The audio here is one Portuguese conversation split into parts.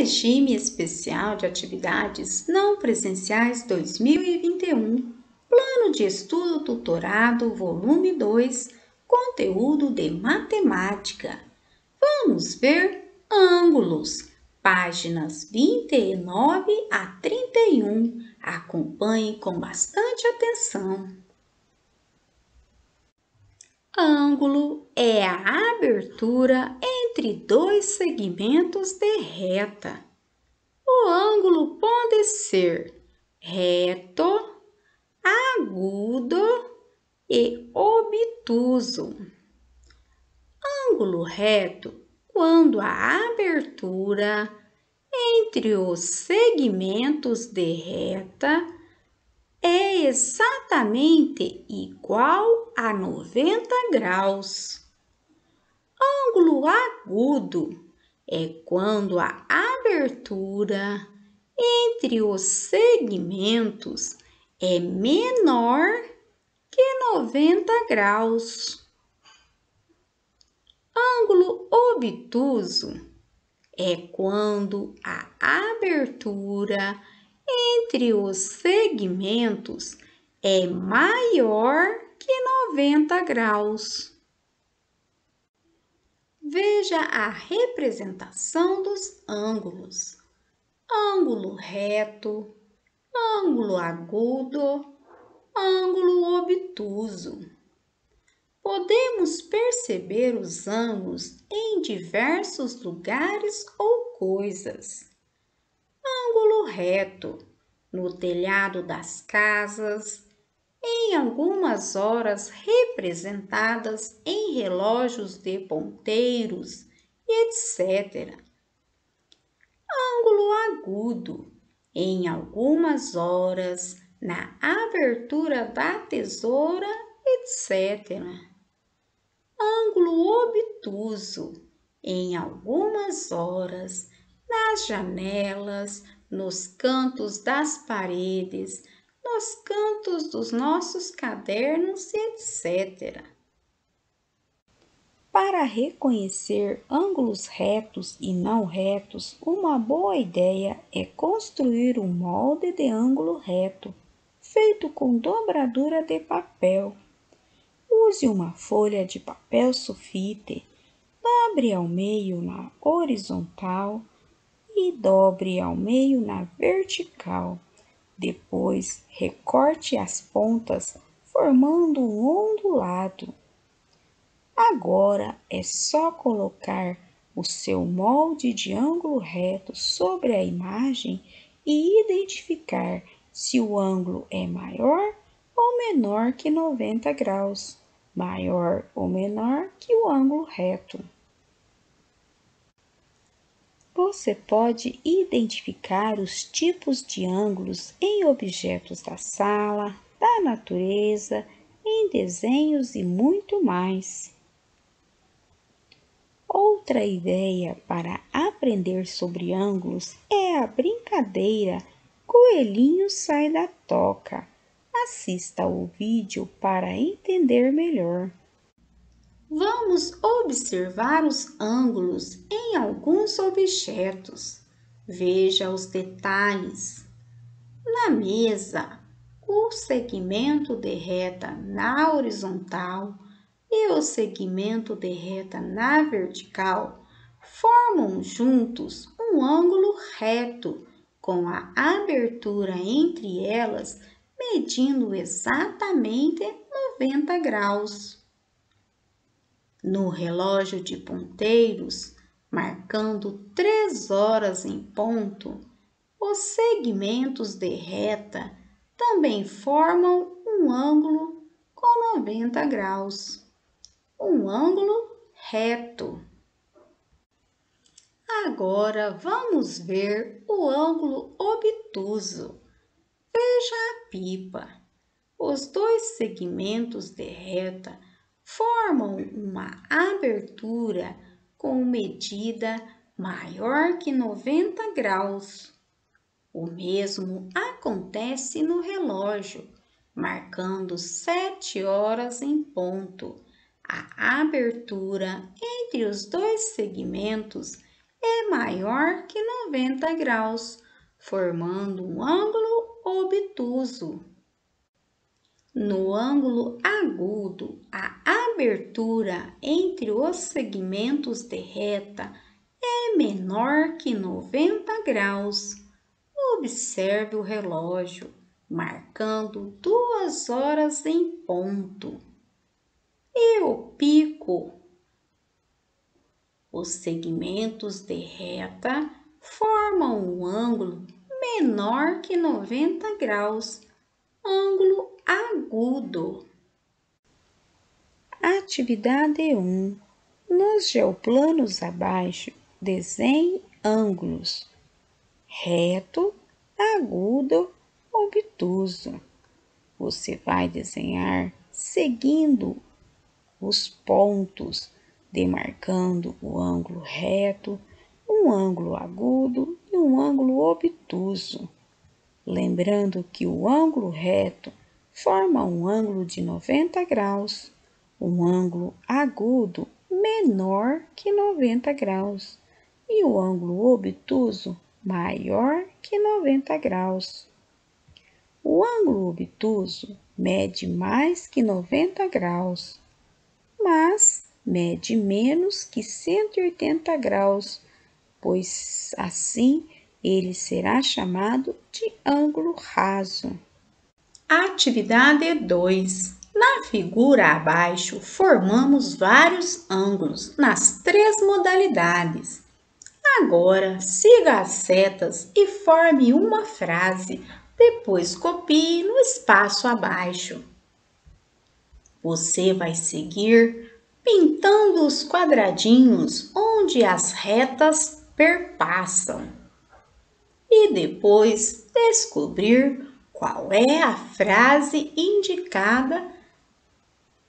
Regime Especial de Atividades Não Presenciais 2021, Plano de Estudo Tutorado, Volume 2, Conteúdo de Matemática. Vamos ver ângulos, páginas 29 a 31. Acompanhe com bastante atenção. Ângulo é a abertura entre dois segmentos de reta. O ângulo pode ser reto, agudo e obtuso. Ângulo reto quando a abertura entre os segmentos de reta é exatamente igual a 90 graus. Ângulo agudo é quando a abertura entre os segmentos é menor que 90 graus. Ângulo obtuso é quando a abertura entre os segmentos é maior que 90 graus. Veja a representação dos ângulos: ângulo reto, ângulo agudo, ângulo obtuso. Podemos perceber os ângulos em diversos lugares ou coisas. Ângulo reto, no telhado das casas, em algumas horas representadas em relógios de ponteiros, etc. Ângulo agudo, em algumas horas, na abertura da tesoura, etc. Ângulo obtuso, em algumas horas, nas janelas, nos cantos das paredes, nos cantos dos nossos cadernos, etc. Para reconhecer ângulos retos e não retos, uma boa ideia é construir um molde de ângulo reto, feito com dobradura de papel. Use uma folha de papel sulfite, dobre ao meio na horizontal e dobre ao meio na vertical. Depois, recorte as pontas, formando um ondulado. Agora é só colocar o seu molde de ângulo reto sobre a imagem e identificar se o ângulo é maior ou menor que 90 graus, maior ou menor que o ângulo reto. Você pode identificar os tipos de ângulos em objetos da sala, da natureza, em desenhos e muito mais. Outra ideia para aprender sobre ângulos é a brincadeira Coelhinho Sai da Toca. Assista ao vídeo para entender melhor. Vamos observar os ângulos em alguns objetos. Veja os detalhes. Na mesa, o segmento de reta na horizontal e o segmento de reta na vertical formam juntos um ângulo reto, com a abertura entre elas medindo exatamente 90 graus. No relógio de ponteiros, marcando 3 horas em ponto, os segmentos de reta também formam um ângulo com 90 graus, um ângulo reto. Agora vamos ver o ângulo obtuso. Veja a pipa. Os dois segmentos de reta formam uma abertura com medida maior que 90 graus. O mesmo acontece no relógio, marcando 7 horas em ponto. A abertura entre os dois segmentos é maior que 90 graus, formando um ângulo obtuso. No ângulo agudo, a abertura entre os segmentos de reta é menor que 90 graus. Observe o relógio, marcando 2 horas em ponto. E o pico? Os segmentos de reta formam um ângulo menor que 90 graus, ângulo agudo. Atividade 1. Nos geoplanos abaixo, desenhe ângulos reto, agudo, obtuso. Você vai desenhar seguindo os pontos, demarcando o ângulo reto, um ângulo agudo e um ângulo obtuso. Lembrando que o ângulo reto forma um ângulo de 90 graus, um ângulo agudo menor que 90 graus e o ângulo obtuso maior que 90 graus. O ângulo obtuso mede mais que 90 graus, mas mede menos que 180 graus, pois assim ele será chamado de ângulo raso. Atividade 2. Na figura abaixo, formamos vários ângulos nas 3 modalidades. Agora, siga as setas e forme uma frase, depois copie no espaço abaixo. Você vai seguir pintando os quadradinhos onde as retas perpassam e depois descobrir qual é a frase indicada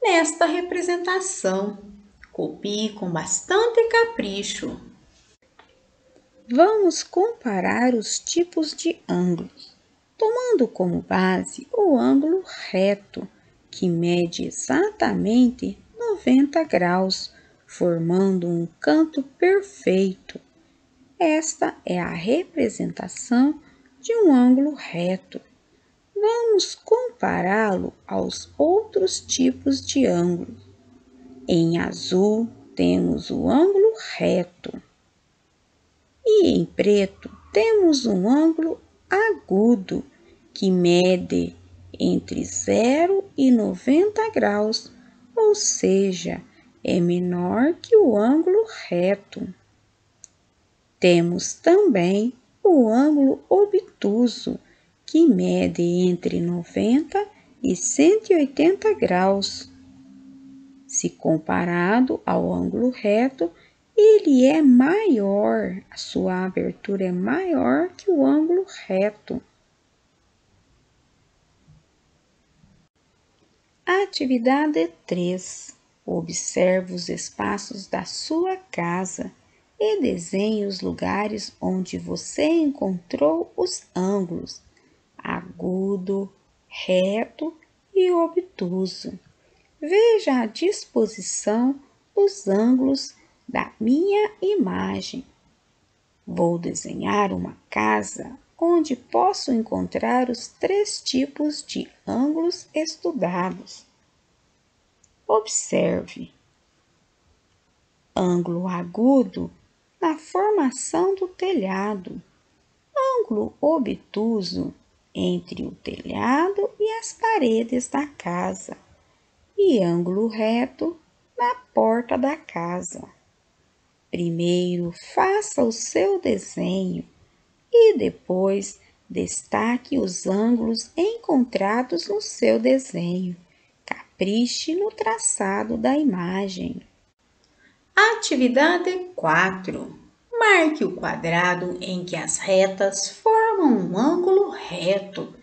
nesta representação. Copie com bastante capricho. Vamos comparar os tipos de ângulos, tomando como base o ângulo reto, que mede exatamente 90 graus, formando um canto perfeito. Esta é a representação de um ângulo reto. Vamos compará-lo aos outros tipos de ângulos. Em azul, temos o ângulo reto. E em preto, temos um ângulo agudo, que mede entre 0 e 90 graus, ou seja, é menor que o ângulo reto. Temos também o ângulo obtuso, que mede entre 90 e 180 graus. Se comparado ao ângulo reto, ele é maior, a sua abertura é maior que o ângulo reto. Atividade 3. Observe os espaços da sua casa e desenhe os lugares onde você encontrou os ângulos agudo, reto e obtuso. Veja a disposição dos ângulos da minha imagem. Vou desenhar uma casa onde posso encontrar os 3 tipos de ângulos estudados. Observe. Ângulo agudo na formação do telhado. Ângulo obtuso entre o telhado e as paredes da casa. E ângulo reto na porta da casa. Primeiro, faça o seu desenho e depois destaque os ângulos encontrados no seu desenho. Capriche no traçado da imagem. Atividade 4. Marque o quadrado em que as retas formam um ângulo reto